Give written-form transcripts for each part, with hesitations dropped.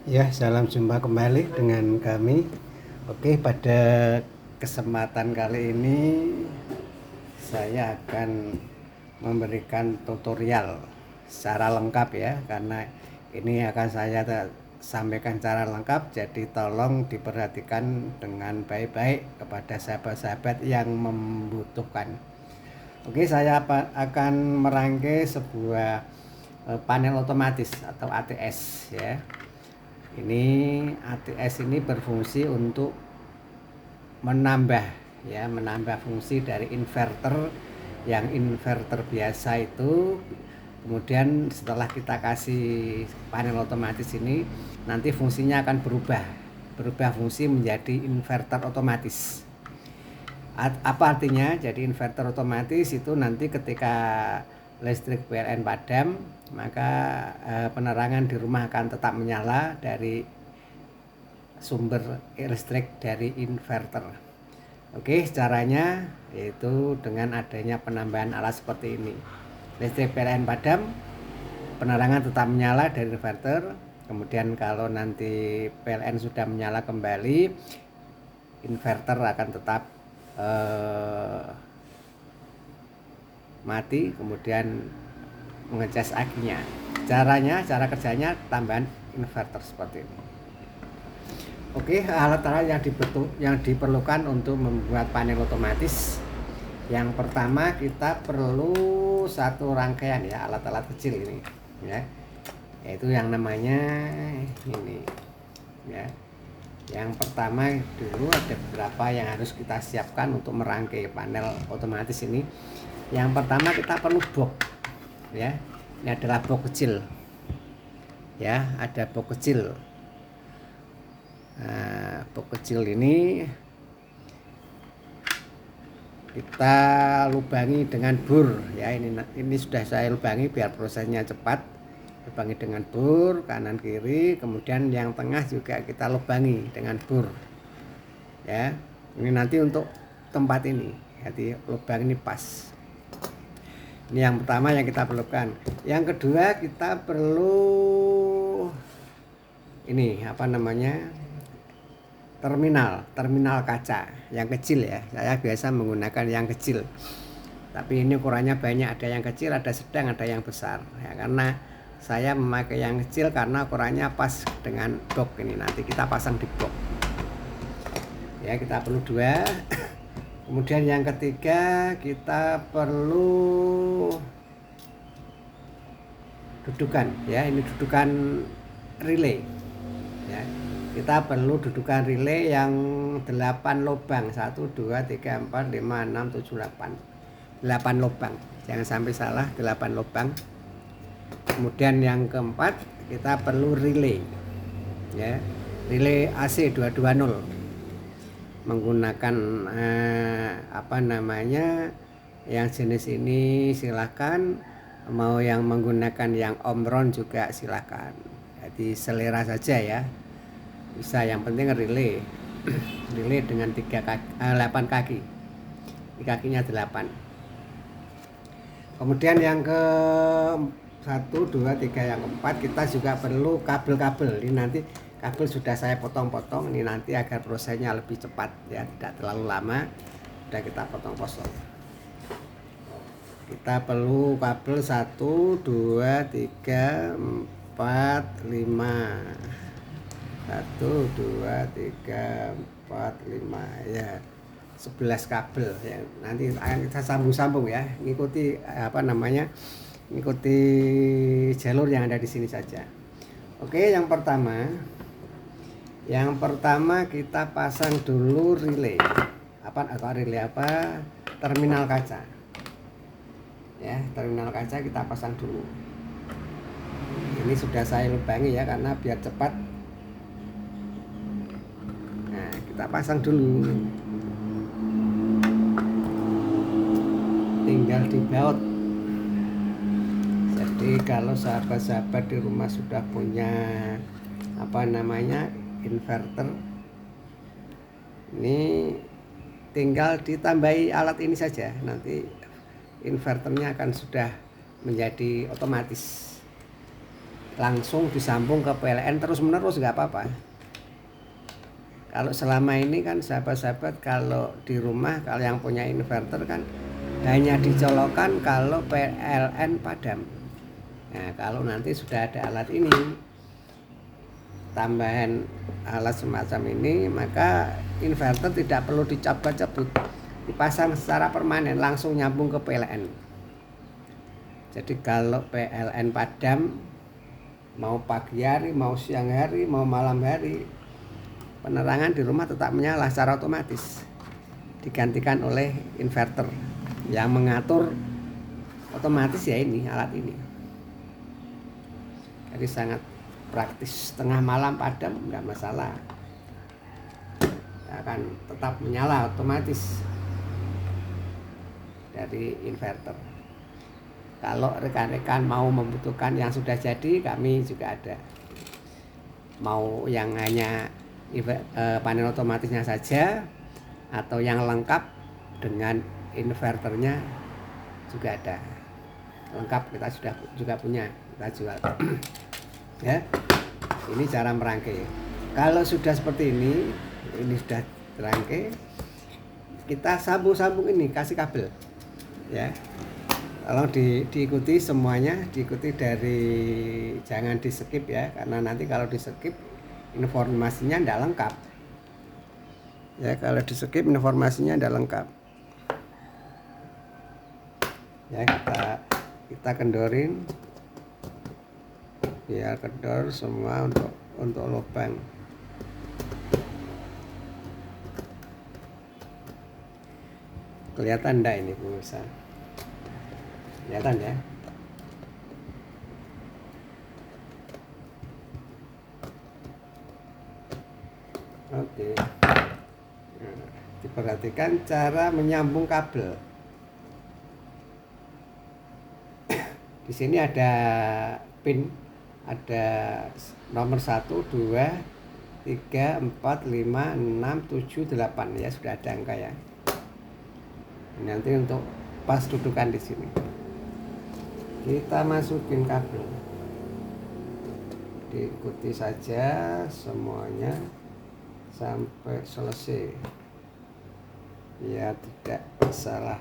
Ya, salam jumpa kembali dengan kami. Oke, pada kesempatan kali ini saya akan memberikan tutorial secara lengkap ya, karena ini akan saya sampaikan secara lengkap, jadi tolong diperhatikan dengan baik-baik kepada sahabat-sahabat yang membutuhkan. Oke, saya akan merangkai sebuah panel otomatis atau ATS ya. Ini ATS ini berfungsi untuk menambah fungsi dari inverter. Yang inverter biasa itu kemudian setelah kita kasih panel otomatis ini, nanti fungsinya akan berubah fungsi menjadi inverter otomatis. Apa artinya? Jadi inverter otomatis itu nanti ketika listrik PLN padam, maka penerangan di rumah akan tetap menyala dari sumber listrik dari inverter. Oke, caranya yaitu dengan adanya penambahan alat seperti ini. Listrik PLN padam, penerangan tetap menyala dari inverter. Kemudian kalau nanti PLN sudah menyala kembali, inverter akan tetap mati, kemudian mengecas akinya. Cara kerjanya tambahan inverter seperti ini. Oke, alat-alat yang diperlukan untuk membuat panel otomatis. Yang pertama kita perlu satu rangkaian ya, alat-alat kecil ini ya, yaitu yang namanya ini ya. Yang pertama dulu ada beberapa yang harus kita siapkan untuk merangkai panel otomatis ini. Yang pertama kita perlu box ya. Ini adalah box kecil ya, ada box kecil. Nah, box kecil ini kita lubangi dengan bur ya. Ini sudah saya lubangi biar prosesnya cepat. Lubangi dengan bur kanan kiri, kemudian yang tengah juga kita lubangi dengan bur ya. Ini nanti untuk tempat ini, jadi lubang ini pas. Ini yang pertama yang kita perlukan. Yang kedua kita perlu ini terminal kaca yang kecil ya. Saya biasa menggunakan yang kecil, tapi ini ukurannya banyak, ada yang kecil, ada sedang, ada yang besar ya. Karena saya memakai yang kecil karena ukurannya pas dengan box ini, nanti kita pasang di box ya. Kita perlu dua. Kemudian yang ketiga kita perlu dudukan ya. Ini dudukan relay ya. Kita perlu dudukan relay yang 8 lubang, 1 2 3 4 5 6 7 8 lubang, jangan sampai salah, 8 lubang. Kemudian yang keempat kita perlu relay ya, relay AC 220 menggunakan yang jenis ini silahkan, mau yang menggunakan yang Omron juga silahkan, jadi selera saja ya, bisa. Yang penting relay relay dengan 8 kaki, kakinya 8. Kemudian yang ke 1 2 3 yang keempat kita juga perlu kabel-kabel. Ini nanti kabel sudah saya potong-potong ini nanti agar prosesnya lebih cepat ya, tidak terlalu lama. Sudah kita potong-potong. Kita perlu kabel 1 2 3 4 5, 1 2 3 4 5 ya, 11 kabel ya. Nanti akan kita sambung-sambung ya, ikuti jalur yang ada di sini saja. Oke, yang pertama kita pasang dulu relay. Terminal kaca ya, terminal kaca kita pasang dulu. Ini sudah saya lubangi ya, karena biar cepat. Nah, kita pasang dulu, tinggal dibaut. Jadi kalau sahabat-sahabat di rumah sudah punya inverter, ini tinggal ditambahi alat ini saja, nanti inverternya akan sudah menjadi otomatis. langsung disambung ke PLN terus menerus nggak apa-apa. Kalau selama ini kan sahabat-sahabat kalau di rumah kalau yang punya inverter kan hanya dicolokkan kalau PLN padam. Nah kalau nanti sudah ada alat ini, tambahan alat semacam ini, maka inverter tidak perlu dicabut-cabut, dipasang secara permanen langsung nyambung ke PLN. Jadi kalau PLN padam, mau pagi hari, mau siang hari, mau malam hari, penerangan di rumah tetap menyala secara otomatis, digantikan oleh inverter yang mengatur otomatis ya ini alat ini. Jadi sangat praktis, tengah malam padam nggak masalah, akan tetap menyala otomatis dari inverter. Kalau rekan-rekan mau membutuhkan yang sudah jadi, kami juga ada. Mau yang hanya panel otomatisnya saja atau yang lengkap dengan inverternya juga ada. Lengkap kita sudah juga punya, kita jual. Ya, ini cara merangkai. Kalau sudah seperti ini sudah terangkai, kita sambung ini, kasih kabel. Ya, kalau diikuti semuanya, diikuti dari, jangan di skip ya, karena nanti kalau di skip informasinya tidak lengkap. Ya, kalau di skip informasinya tidak lengkap. Ya, kita kendorin biar kendor semua untuk lubang. Kelihatan enggak ini pemirsa? Kelihatan ya? Oke. Nah, diperhatikan cara menyambung kabel. Di sini ada pin, ada nomor 1, 2, 3, 4, 5, 6, 7, 8 ya, sudah ada angka ya. Nanti untuk pas dudukan di sini. Kita masukin kabel. Diikuti saja semuanya sampai selesai. Ya, tidak salah.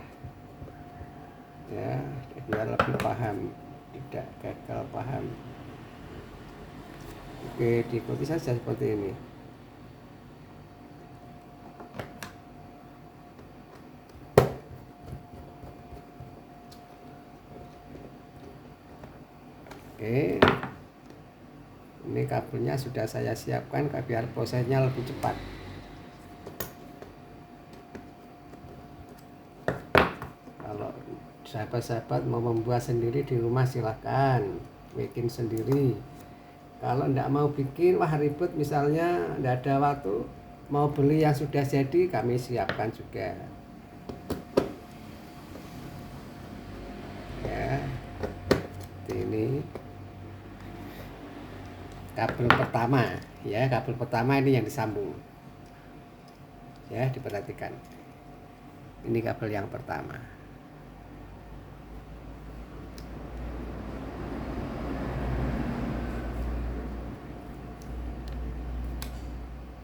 Ya, biar lebih paham, tidak gagal paham. Oke, diikuti saja seperti ini. Oke, ini kabelnya sudah saya siapkan biar prosesnya lebih cepat. Kalau sahabat-sahabat mau membuat sendiri di rumah silahkan bikin sendiri. Kalau enggak mau bikin, wah ribet misalnya, enggak ada waktu, mau beli yang sudah jadi, kami siapkan juga. Ya, ini kabel pertama, ya, kabel pertama ini yang disambung. Ya, diperhatikan. Ini kabel yang pertama.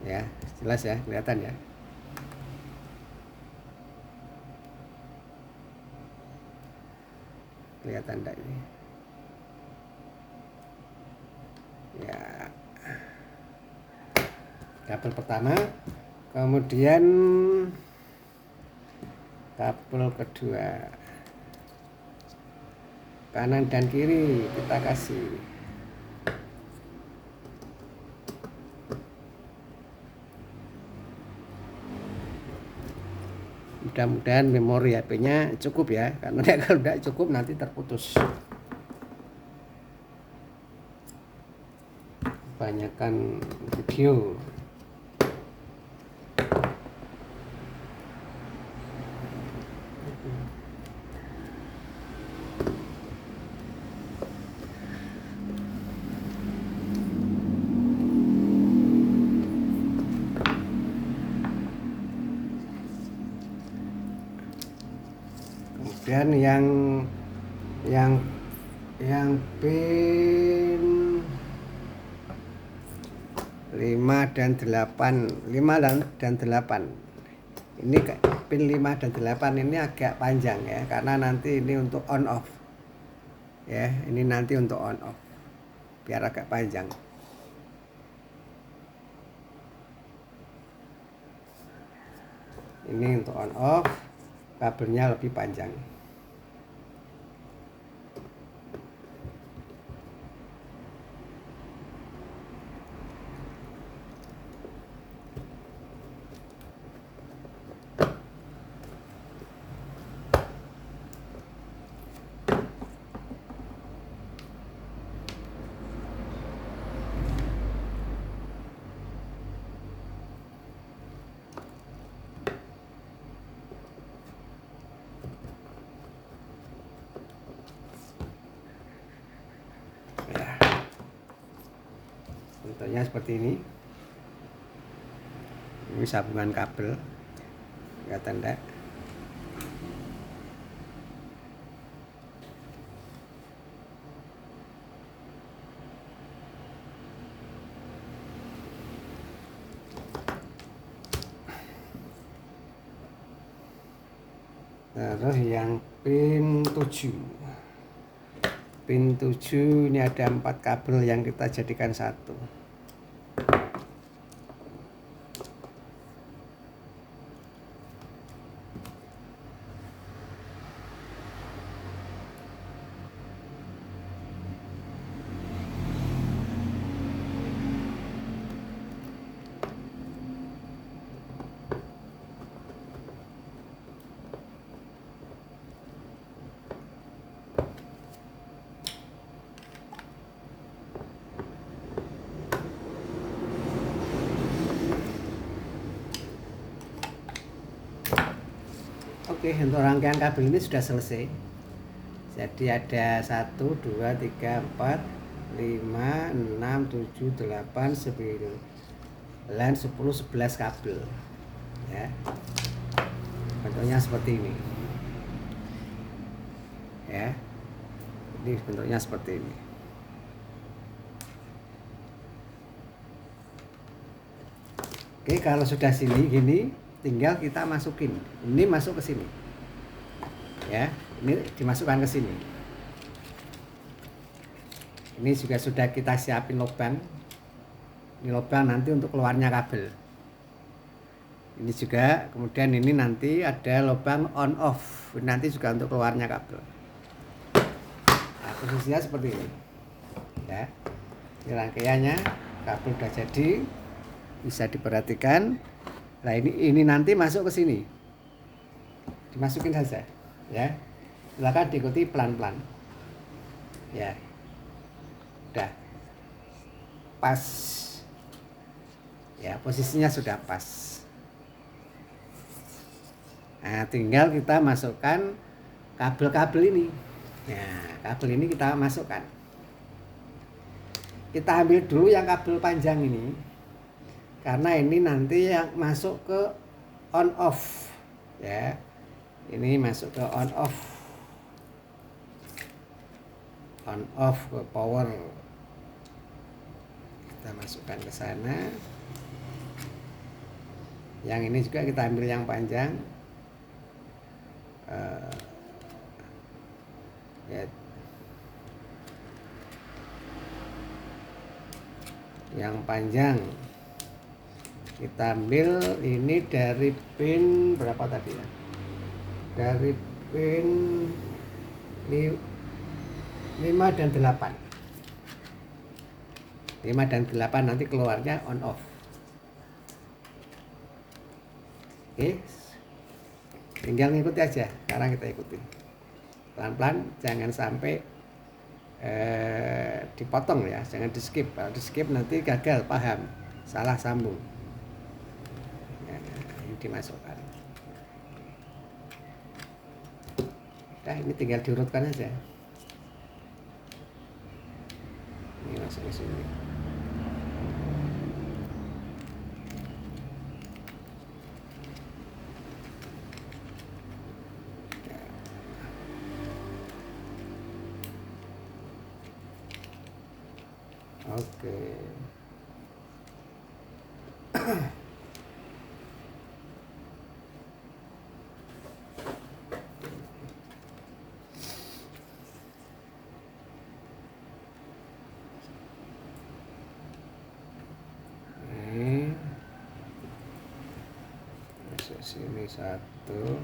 Ya, jelas ya, kelihatan ya. Kelihatan enggak ini? Ya, kabel pertama, kemudian kabel kedua, kanan dan kiri kita kasih. Mudah-mudahan memori HP-nya cukup ya, karena kalau tidak cukup nanti terputus. Kebanyakan video. Kemudian yang pin 5 dan 8, 5 dan 8. Ini pin 5 dan 8 ini agak panjang ya, karena nanti ini untuk on off ya, ini nanti untuk on off biar agak panjang. Ini untuk on off, kabelnya lebih panjang. Bentuknya seperti ini. Ini sambungan kabel, kelihatan enggak? Terus yang pin 7. Pin 7 ini ada 4 kabel yang kita jadikan satu. Oke, untuk rangkaian kabel ini sudah selesai. Jadi ada 1, 2, 3, 4, 5, 6, 7, 8, 9, 10, 11 kabel ya. Bentuknya seperti ini ya. Ini bentuknya seperti ini. Oke, kalau sudah sini gini, tinggal kita masukin. Ini masuk ke sini ya, ini dimasukkan ke sini. Ini juga sudah kita siapin lubang. Ini lubang nanti untuk keluarnya kabel. Ini juga, kemudian ini nanti ada lubang on off, nanti juga untuk keluarnya kabel. Nah, posisinya seperti ini ya. Ini rangkaiannya, kabel udah jadi, bisa diperhatikan. Nah, ini nanti masuk ke sini, dimasukin saja ya. Silakan diikuti pelan-pelan ya. Udah pas ya, posisinya sudah pas. Nah, tinggal kita masukkan kabel-kabel ini. Nah, kabel ini kita masukkan. Kita ambil dulu yang kabel panjang ini, karena ini nanti yang masuk ke on off ya. Ini masuk ke on off ke power. Kita masukkan ke sana. Yang ini juga kita ambil yang panjang ya. Yang panjang kita ambil ini dari pin berapa tadi ya, dari pin 5 dan 8. 5 dan 8 nanti keluarnya on off. Oke, tinggal ngikuti aja. Sekarang kita ikuti pelan-pelan, jangan sampai dipotong ya, jangan di skip. Kalau di skip nanti gagal paham, salah sambung. Nah, ini dimasukkan. Nah, ini tinggal diurutkan aja. Ini masuk ke sini. Oke. Ini masuk sini satu.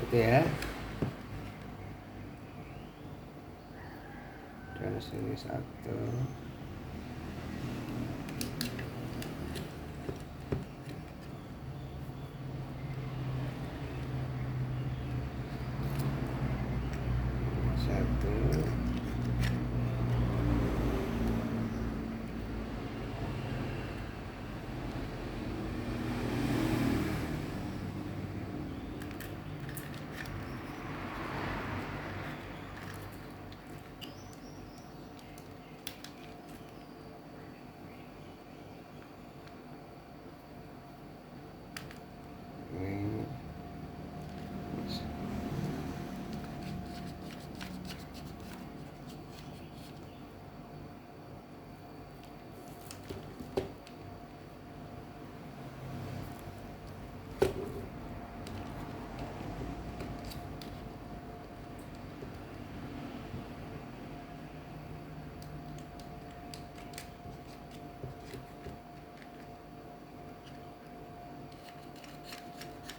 Gitu ya. Dan sini satu. Satu. Ini.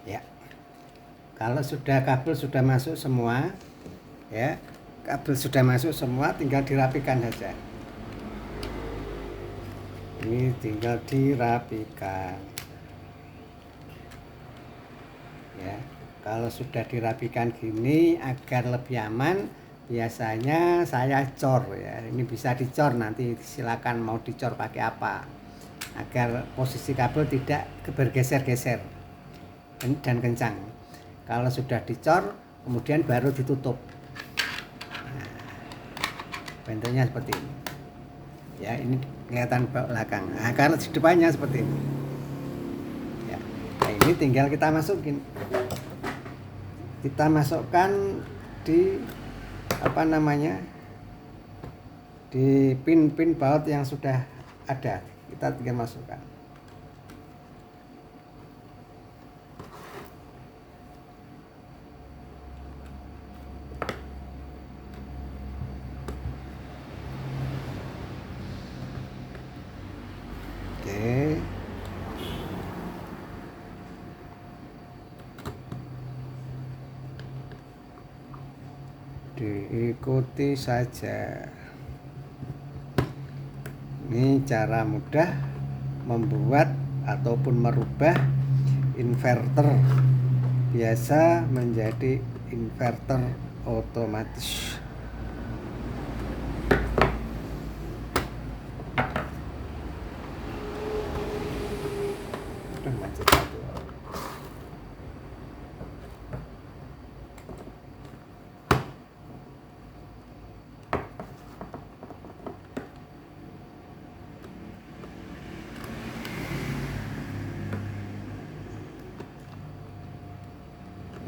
Ya, kalau sudah kabel sudah masuk semua, ya, kabel sudah masuk semua, tinggal dirapikan saja. Ini tinggal dirapikan, ya. Kalau sudah dirapikan gini agar lebih aman, biasanya saya cor, ya. Ini bisa dicor, nanti silakan mau dicor pakai apa, agar posisi kabel tidak bergeser-geser dan kencang. Kalau sudah dicor, kemudian baru ditutup. Nah, bentuknya seperti ini. Ya, ini kelihatan belakang. Nah, kalau di depannya seperti ini. Ya. Nah, ini tinggal kita masukin. Kita masukkan di apa namanya? Di pin-pin baut yang sudah ada. Kita tinggal masukkan. Oke. Diikuti saja. Ini cara mudah membuat ataupun merubah inverter biasa menjadi inverter otomatis. Macet satu.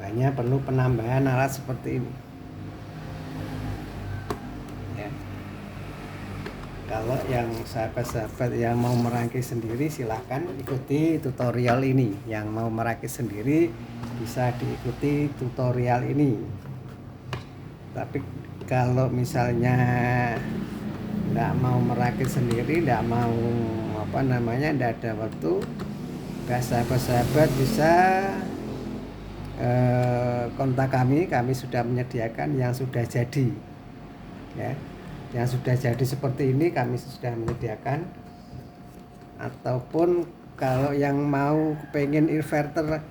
Hanya perlu penambahan alat seperti ini. Ya. Kalau yang sahabat-sahabat yang mau merakit sendiri, silahkan ikuti tutorial ini. Yang mau merakit sendiri bisa diikuti tutorial ini. Tapi kalau misalnya nggak mau merakit sendiri, nggak mau apa namanya, nggak ada waktu, sahabat-sahabat bisa kontak kami sudah menyediakan yang sudah jadi, ya, yang sudah jadi seperti ini kami sudah menyediakan. Ataupun kalau yang mau pengen inverter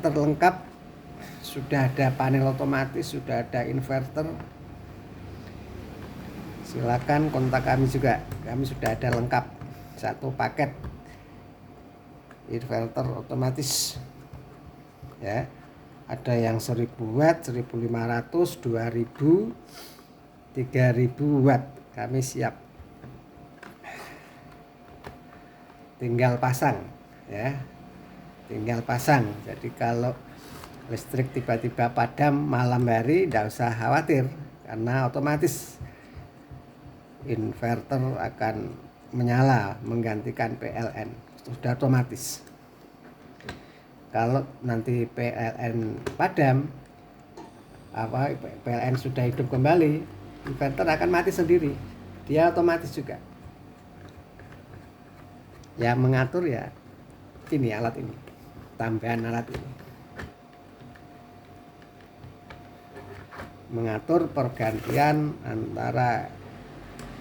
lengkap, sudah ada panel otomatis, sudah ada inverter, silakan kontak kami juga. Kami sudah ada lengkap satu paket inverter otomatis, ya. Ada yang 1000 watt, 1500, 2000, 3000 watt. Kami siap. Tinggal pasang, ya. Tinggal pasang. Jadi kalau listrik tiba-tiba padam malam hari, tidak usah khawatir karena otomatis inverter akan menyala menggantikan PLN, sudah otomatis. Kalau nanti PLN padam, PLN sudah hidup kembali, inverter akan mati sendiri, dia otomatis juga. Yang mengatur ya ini alat ini, tambahan alat ini, mengatur pergantian antara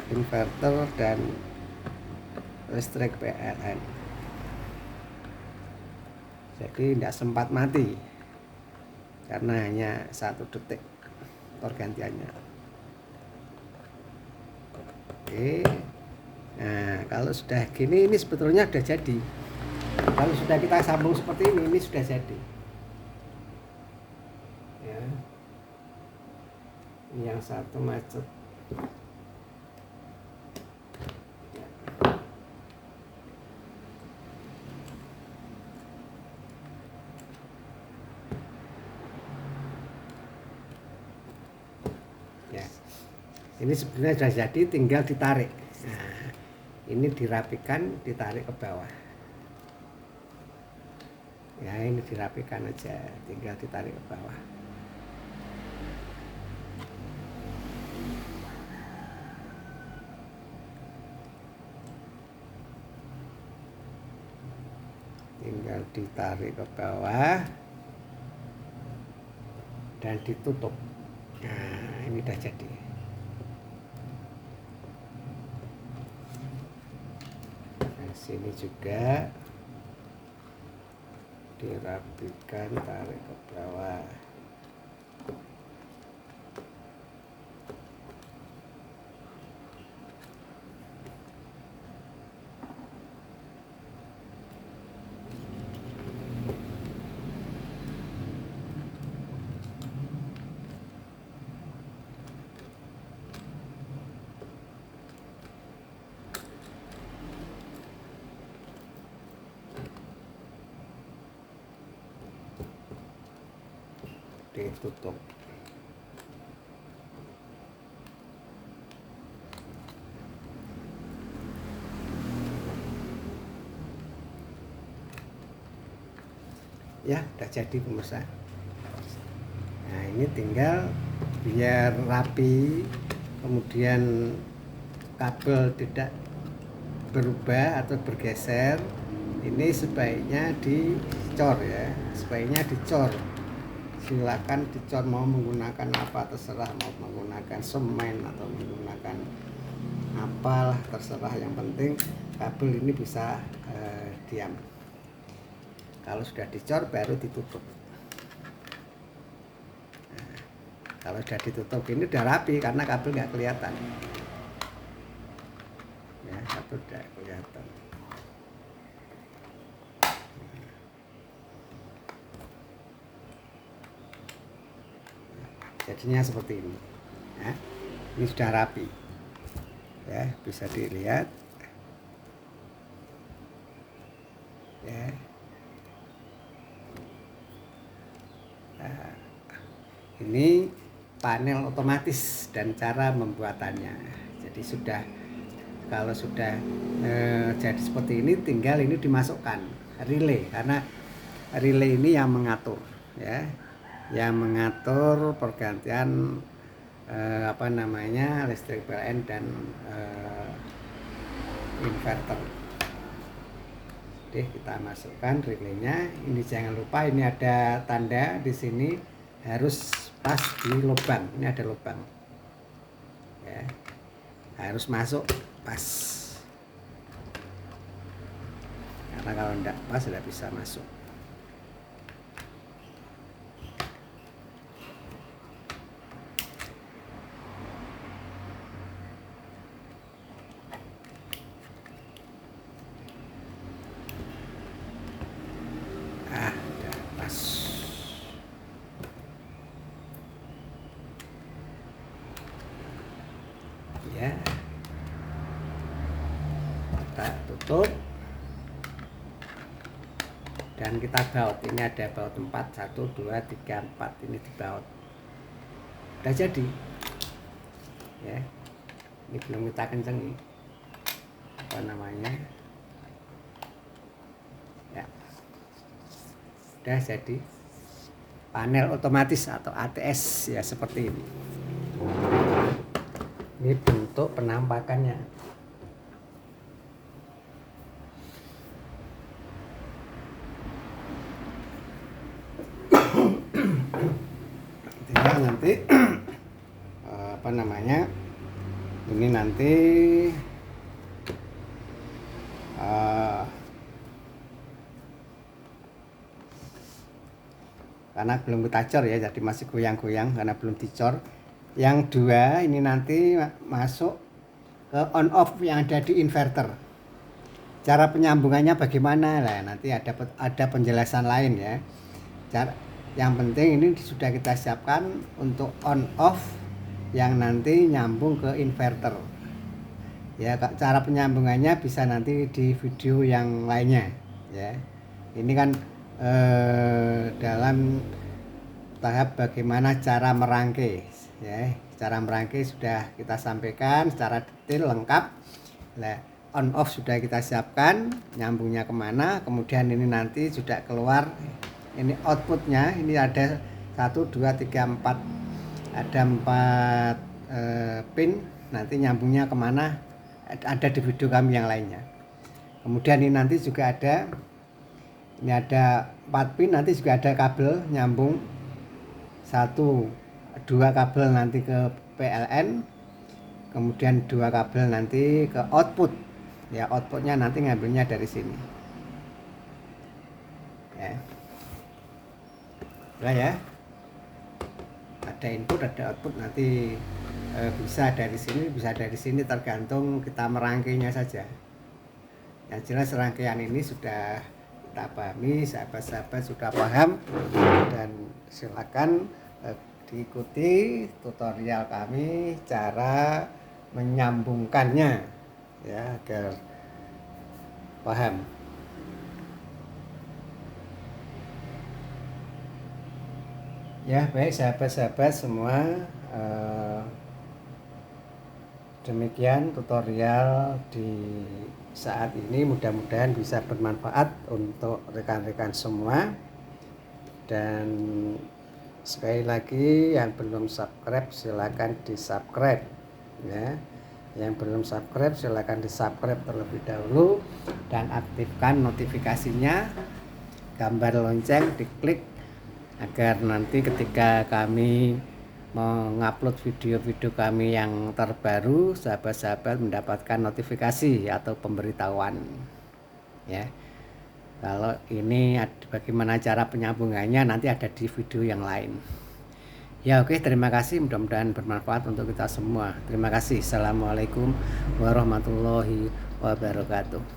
inverter dan listrik PLN. Jadi tidak sempat mati karena hanya 1 detik pergantiannya. Oke. Nah, kalau sudah gini, ini sebetulnya sudah jadi. Kalau sudah kita sambung seperti ini sudah jadi. Ya. Ini yang satu macet. Ya. Ini sebenarnya sudah jadi, tinggal ditarik. Nah, ini dirapikan, ditarik ke bawah. Ya, ini dirapikan aja, tinggal ditarik ke bawah. Tinggal ditarik ke bawah dan ditutup. Nah, ini udah jadi. Nah, sini juga dirapikan, tarik ke bawah. Ditutup. Ya, udah jadi pemirsa. Nah, ini tinggal biar rapi, kemudian kabel tidak berubah atau bergeser, ini sebaiknya dicor ya, sebaiknya dicor. Silakan dicor, mau menggunakan apa terserah, mau menggunakan semen atau menggunakan apalah terserah, yang penting kabel ini bisa diam. Kalau sudah dicor baru ditutup. Nah, kalau sudah ditutup ini udah rapi karena kabel nggak kelihatan. Ya, kabel udah kelihatan. Jadinya seperti ini ya. Ini sudah rapi ya, bisa dilihat ya. Nah, ini panel otomatis dan cara membuatannya. Jadi sudah, kalau sudah jadi seperti ini, tinggal ini dimasukkan relay, karena relay ini yang mengatur ya, yang mengatur pergantian listrik PLN dan inverter. Oke, kita masukkan relaynya. Ini jangan lupa, ini ada tanda di sini harus pas di lubang. Ini ada lubang ya, harus masuk pas, karena kalau tidak pas tidak bisa masuk. Ya, kita tutup dan kita baut. Ini ada baut 4, 1, 2, 3, 4, ini dibaut. Udah jadi ya. Ini belum kita kencengi apa namanya ya, udah jadi panel otomatis atau ATS ya, seperti ini. Ini bentuk penampakannya. Tinggal nanti apa namanya, ini nanti karena belum kita cor ya, jadi masih goyang-goyang karena belum dicor. Yang dua ini nanti masuk ke on off yang ada di inverter. Cara penyambungannya bagaimana lah, nanti ada penjelasan lain ya. Yang penting ini sudah kita siapkan untuk on off yang nanti nyambung ke inverter ya. Cara penyambungannya bisa nanti di video yang lainnya ya. Ini kan dalam tahap bagaimana cara merangkai ya. Cara merangkai sudah kita sampaikan secara detail lengkap. Nah, on off sudah kita siapkan, nyambungnya kemana, kemudian ini nanti sudah keluar ini outputnya. Ini ada 1, 2, 3, 4, ada 4 pin, nanti nyambungnya kemana ada di video kami yang lainnya. Kemudian ini nanti juga ada, ini ada 4 pin, nanti juga ada kabel nyambung 2 kabel nanti ke PLN, kemudian 2 kabel nanti ke output ya. Outputnya nanti ngambilnya dari sini ya. Nah ya, ada input ada output, nanti bisa dari sini bisa dari sini, tergantung kita merangkainya saja. Yang jelas rangkaian ini sudah kita pahami, sahabat-sahabat sudah paham, dan silakan diikuti tutorial kami cara menyambungkannya ya, agar paham. Ya baik sahabat-sahabat semua, demikian tutorial di saat ini, mudah-mudahan bisa bermanfaat untuk rekan-rekan semua. Dan sekali lagi, yang belum subscribe silakan di subscribe ya. Yang belum subscribe silakan di subscribe terlebih dahulu dan aktifkan notifikasinya, gambar lonceng diklik, agar nanti ketika kami mengupload video-video kami yang terbaru, sahabat-sahabat mendapatkan notifikasi atau pemberitahuan ya. Kalau ini bagaimana cara penyambungannya nanti ada di video yang lain ya. Oke, terima kasih, mudah-mudahan bermanfaat untuk kita semua. Terima kasih. Assalamualaikum warahmatullahi wabarakatuh.